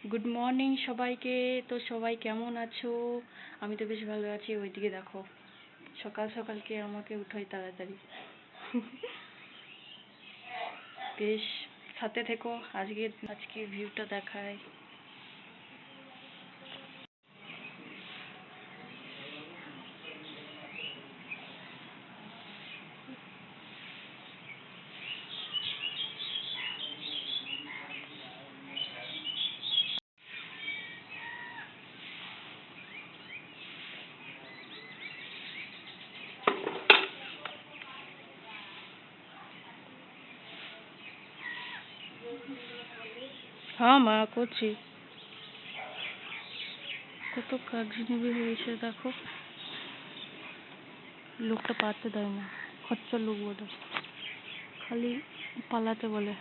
Good morning সবাইকে। তো সবাই কেমন আছো? আমি তো বেশ ভালো আছি। ওইদিকে দেখো, সকাল সকাল কে আমাকে উঠাই তাড়াতাড়ি। বেশ, সাথে থেকো। আজকে ভিউটা দেখায়। হ্যাঁ মা, করছি। কত কাজনিবি হয়েছে দেখো, লোকটা পাতে দেয় না, খচ্চর লোক বলে, খালি পালাতে বলে।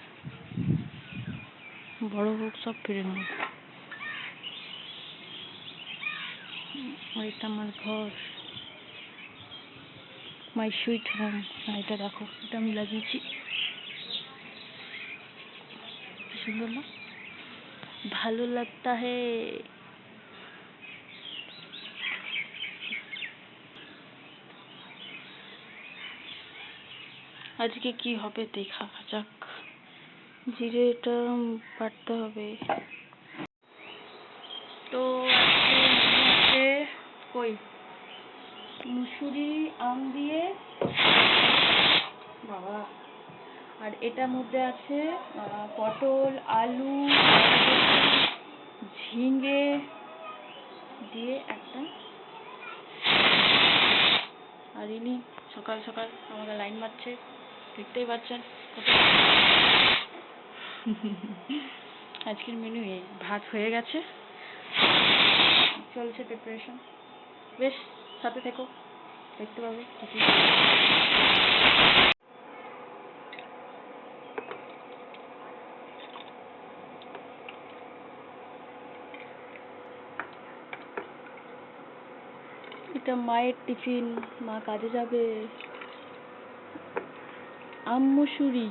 বড় হোক সব ফিরে নেব। এটা আমার ঘর, মাই সুইট হোম। এটা দেখো, এটা আমি লাগিয়েছি, সুন্দর না? ভালো লাগতা হে। আজকে কি হবে দেখা যাক। জিরেটা বাটতে হবে। তো আজকে কই মুসুরি আম দিয়ে বাবা, আর এটার মধ্যে আছে পটল, আলু, ঝিঙে দিয়ে একটা। আর ইনি সকাল সকাল আমাকে লাইন মারছে, দেখতেই পাচ্ছেন। আজকের মেনু এই, ভাত হয়ে গেছে, চলছে প্রিপারেশন। বেশ, সাথে থেকো, দেখতে পাবে। এটা মায়ের টিফিন, মা কাজে যাবে। আম মুসুরি।